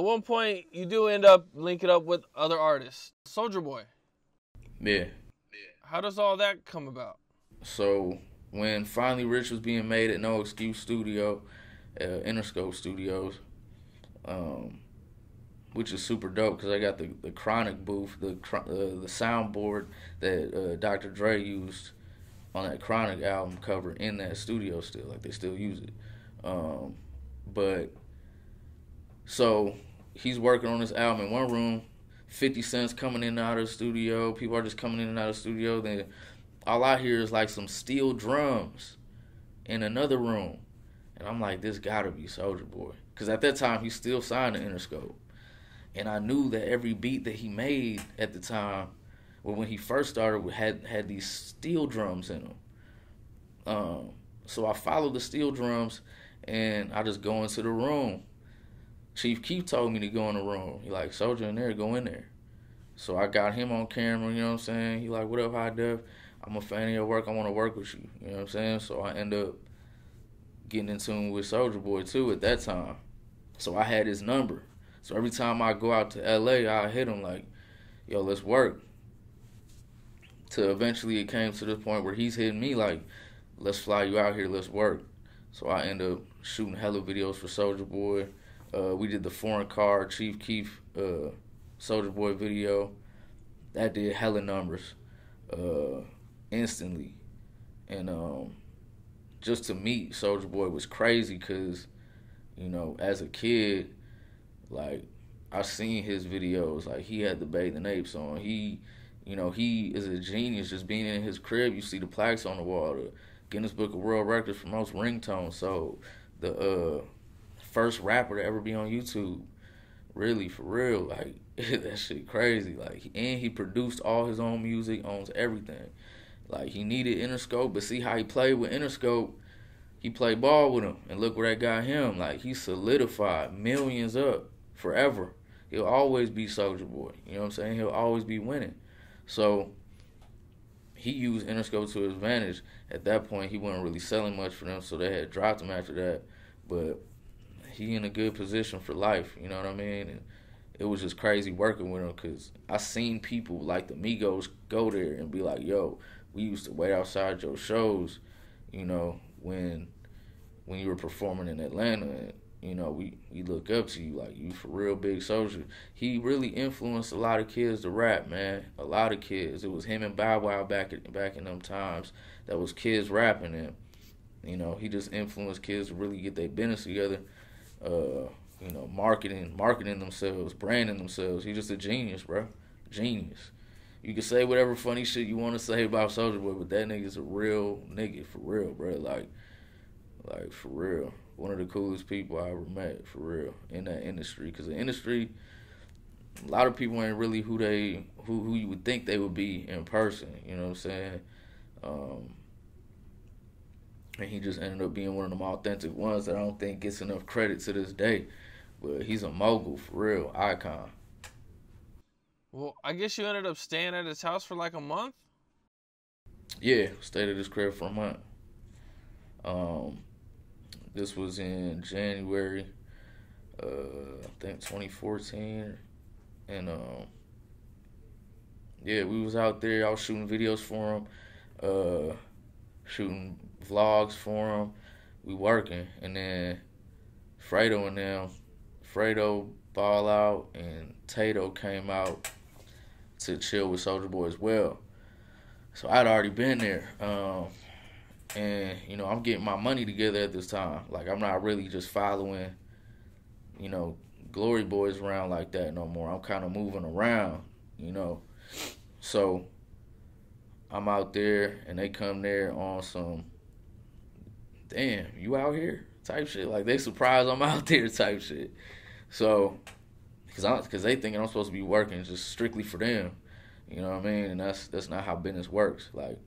At one point, you do end up linking up with other artists. Soulja Boy. Yeah. How does all that come about? So when Finally Rich was being made at No Excuse Studio, Interscope Studios, which is super dope because I got the Chronic booth, the soundboard that Dr. Dre used on that Chronic album cover in that studio still. Like, they still use it. But so he's working on this album in one room. 50 Cent's coming in and out of the studio. People are just coming in and out of the studio. Then all I hear is like some steel drums in another room. And I'm like, this gotta be Soulja Boy. Because at that time, he's still signed to Interscope. And I knew that every beat that he made at the time, well, when he first started, had these steel drums in them. So I followed the steel drums, and I just go into the room. Chief Keef told me to go in the room. He like, Soulja in there, go in there. So I got him on camera, you know what I'm saying? He like, what up, High Def? I'm a fan of your work. I want to work with you, you know what I'm saying? So I end up getting in tune with Soulja Boy, too, at that time. So I had his number. So every time I go out to L.A., I hit him like, yo, let's work. Till eventually it came to the point where he's hitting me like, let's fly you out here, let's work. So I end up shooting hella videos for Soulja Boy. We did the Foreign Car, Chief Keef, Soulja Boy video. That did hella numbers instantly. And just to meet Soulja Boy was crazy because, you know, as a kid, like, I seen his videos. Like, he had the Bathing Apes on. He is a genius. Just being in his crib, you see the plaques on the wall. The Guinness Book of World Records for most ringtones. So, the first rapper to ever be on YouTube. Really, for real. Like, that shit crazy. Like, and he produced all his own music, owns everything. Like, he needed Interscope, but see how he played with Interscope. He played ball with him, and look where that got him. Like, he solidified millions up forever. He'll always be Soulja Boy. You know what I'm saying? He'll always be winning. So he used Interscope to his advantage. At that point, he wasn't really selling much for them, so they had dropped him after that. But he in a good position for life, you know what I mean? And it was just crazy working with him because I seen people like the Migos go there and be like, yo, we used to wait outside your shows, you know, when you were performing in Atlanta. And, you know, we look up to you, like, you for real big Soulja. He really influenced a lot of kids to rap, man. A lot of kids. It was him and Bow Wow back in them times that was kids rapping, and, you know, he just influenced kids to really get their business together. You know, marketing themselves, branding themselves. He's just a genius, bro. Genius. You can say whatever funny shit you want to say about Soulja Boy, but that nigga's a real nigga, for real, bro. Like for real. One of the coolest people I ever met, for real, in that industry. Because the industry, a lot of people ain't really who you would think they would be in person. You know what I'm saying? And he just ended up being one of them authentic ones that I don't think gets enough credit to this day. But he's a mogul, for real, icon. Well, I guess you ended up staying at his house for like a month? Yeah, stayed at his crib for a month. This was in January, I think 2014. And, yeah, we was out there. I was shooting videos for him, shooting vlogs for him. We working. And then Fredo and them, Fredo, Ballout, and Tadoe came out to chill with Soulja Boy as well. So I'd already been there. And, you know, I'm getting my money together at this time. Like, I'm not really just following, you know, Glory Boys around like that no more. I'm kind of moving around, you know. So I'm out there, and they come there on some, damn, you out here type shit. Like, they surprised I'm out there type shit. So, because they thinking I'm supposed to be working just strictly for them. You know what I mean? And that's not how business works. Like,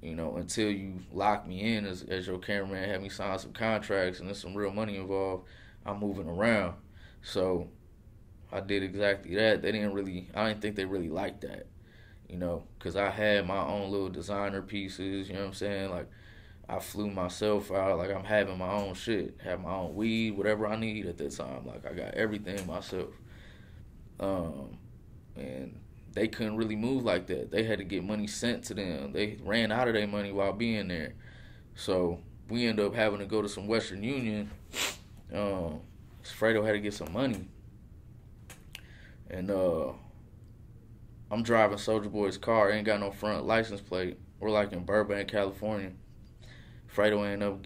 you know, until you lock me in as your cameraman, have me sign some contracts, and there's some real money involved, I'm moving around. So I did exactly that. I didn't think they really liked that, you know, because I had my own little designer pieces, you know what I'm saying? Like, I flew myself out. Like, I'm having my own shit, have my own weed, whatever I need at that time. Like, I got everything myself. Um, and they couldn't really move like that. They had to get money sent to them. They ran out of their money while being there. So we ended up having to go to some Western Union. Fredo had to get some money. And I'm driving Soulja Boy's car. Ain't got no front license plate. We're like in Burbank, California. Fredo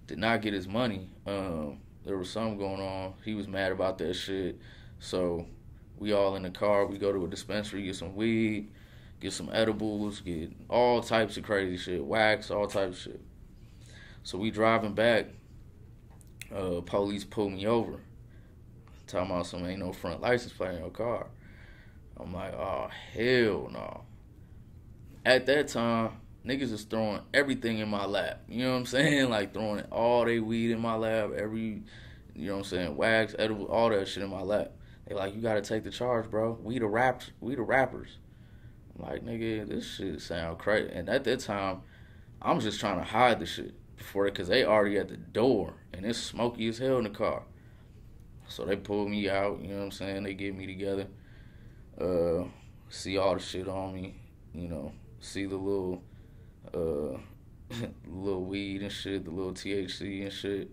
did not get his money. There was something going on. He was mad about that shit. So we all in the car. We go to a dispensary, get some weed, get some edibles, get all types of crazy shit, wax, all types of shit. So we driving back. Police pulled me over. Talking about some ain't no front license plate in your car. I'm like, oh, hell no. At that time, niggas is throwing everything in my lap. You know what I'm saying? Like, throwing all they weed in my lap, you know what I'm saying, wax, edible, all that shit in my lap. They like, you gotta take the charge, bro. We the rappers. I'm like, nigga, this shit sound crazy. And at that time, I'm just trying to hide the shit because they already at the door, and it's smoky as hell in the car. So they pulled me out, you know what I'm saying? They get me together, see all the shit on me, you know, see the little little weed and shit, the little THC and shit.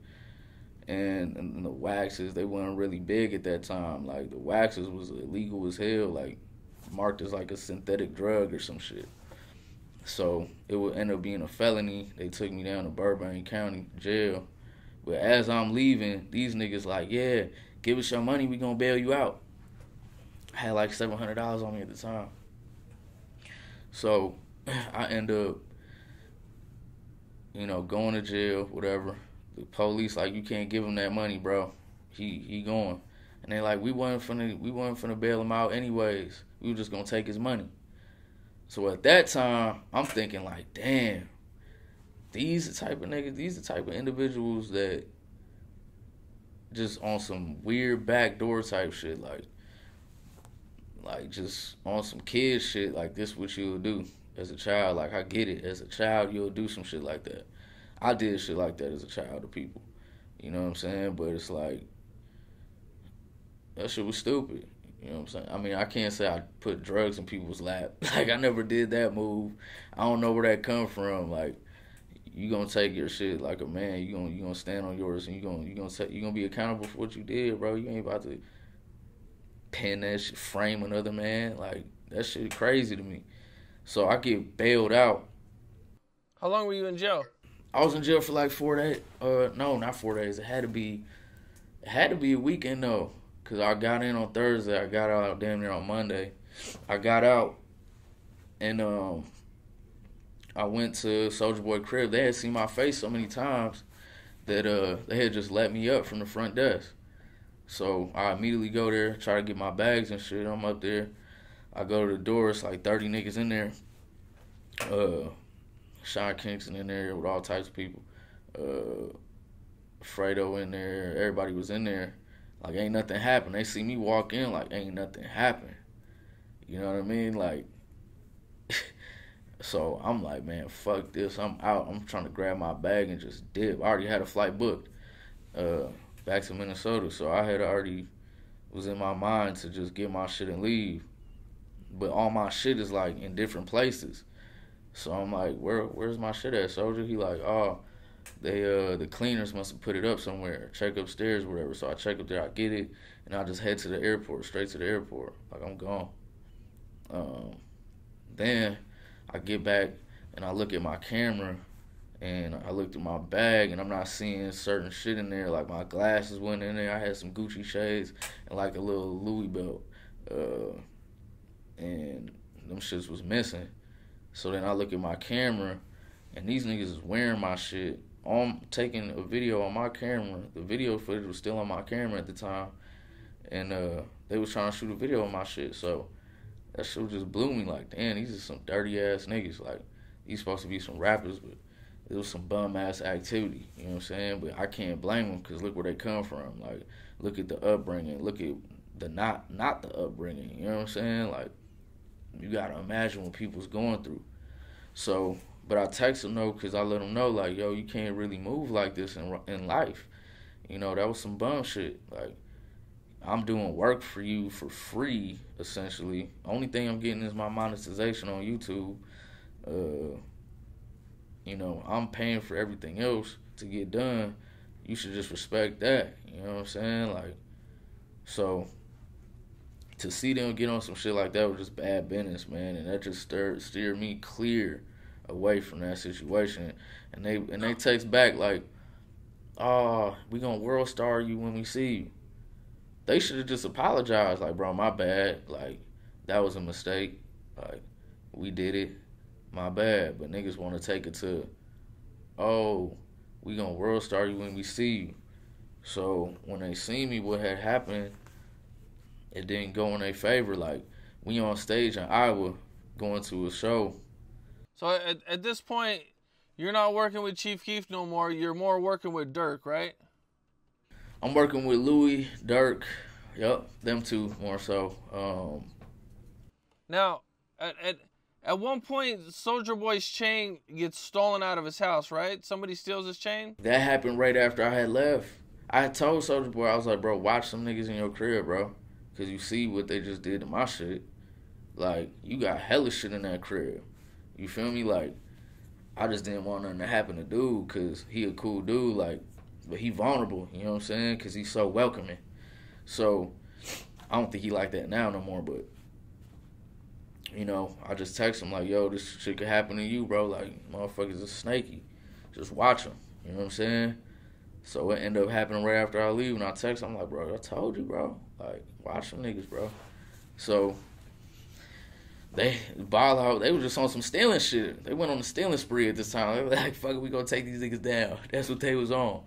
And the waxes, they weren't really big at that time. Like, the waxes was illegal as hell, like, marked as like a synthetic drug or some shit. So it would end up being a felony. They took me down to Burbank County jail. But as I'm leaving, these niggas like, yeah, give us your money, we gonna bail you out. I had like $700 on me at the time. So I end up, you know, going to jail, whatever. The police like, you can't give him that money, bro. He going. And they like, we wasn't finna bail him out anyways. We were just gonna take his money. So at that time, I'm thinking like, damn, these the type of niggas, these the type of individuals that just on some weird backdoor type shit, like just on some kid shit, like this what you'll do as a child. Like, I get it. As a child, you'll do some shit like that. I did shit like that as a child to people. You know what I'm saying? But it's like, that shit was stupid. You know what I'm saying? I mean, I can't say I put drugs in people's lap. Like, I never did that move. I don't know where that come from. Like, you gonna take your shit like a man. You gonna stand on yours, and you gonna be accountable for what you did, bro. You ain't about to pin that shit, frame another man. Like, that shit crazy to me. So I get bailed out. How long were you in jail? I was in jail for like 4 days. No, not 4 days. It had to be a weekend though. Cause I got in on Thursday. I got out damn near on Monday. I got out, and I went to Soulja Boy crib. They had seen my face so many times that they had just let me up from the front desk. So I immediately go there, try to get my bags and shit. I'm up there. I go to the door. It's like 30 niggas in there. Sean Kingston in there with all types of people. Fredo in there. Everybody was in there. Like, ain't nothing happened. They see me walk in like, ain't nothing happened. You know what I mean? Like, so I'm like, man, fuck this. I'm out. I'm trying to grab my bag and just dip. I already had a flight booked back to Minnesota. So I had already was in my mind to just get my shit and leave. But all my shit is like in different places. So I'm like, where's my shit at, Soldier? He like, oh, they the cleaners must have put it up somewhere. Check upstairs, whatever. So I check up there, I get it, and I just head to the airport, straight to the airport. Like, I'm gone. Then I get back and I look at my camera and I looked at my bag and I'm not seeing certain shit in there. Like, my glasses went in there. I had some Gucci shades and like a little Louis belt. And them shits was missing. So then I look at my camera and these niggas is wearing my shit. I'm taking a video on my camera. The video footage was still on my camera at the time. And they was trying to shoot a video on my shit. So that shit just blew me like, damn, these are some dirty ass niggas. Like, these supposed to be some rappers, but it was some bum ass activity. You know what I'm saying? But I can't blame them because look where they come from. Like, look at the upbringing. Look at the not the upbringing. You know what I'm saying? Like, you gotta imagine what people's going through. So But I text him though, cause I let him know like, yo, you can't really move like this in life. You know, that was some bum shit. Like, I'm doing work for you for free, essentially. Only thing I'm getting is my monetization on YouTube. Uh, I'm paying for everything else to get done. You should just respect that. You know what I'm saying? Like, so to see them get on some shit like that was just bad business, man, and that just steered me clear away from that situation. And they text back like, "Oh, we gonna world star you when we see you." They should have just apologized, like, "Bro, my bad. Like, that was a mistake. Like, we did it. My bad." But niggas want to take it to, "Oh, we gonna world star you when we see you." So when they see me, what had happened, it didn't go in their favor. Like, we on stage in Iowa going to a show. So at this point, you're not working with Chief Keef no more. You're more working with Dirk, right? I'm working with Louis, Dirk, yep, them two more so. Now, at one point, Soldier Boy's chain gets stolen out of his house, right? Somebody steals his chain? That happened right after I had left. I had told Soldier Boy, I was like, "Bro, watch some niggas in your crib, bro. Because you see what they just did to my shit. Like, you got hella shit in that crib. You feel me? Like, I just didn't want nothing to happen to dude because he a cool dude, like, but he vulnerable, you know what I'm saying? Because he's so welcoming. So, I don't think he like that now no more, but, I just text him like, "Yo, this shit could happen to you, bro. Like, motherfuckers are snaky. Just watch him." You know what I'm saying? So it ended up happening right after I leave, and I text him, I'm like, "Bro, I told you, bro. Like, watch them niggas, bro." So they Ballout, they were just on some stealing shit. They went on a stealing spree at this time. They were like, "Fuck it, we gonna take these niggas down." That's what they was on.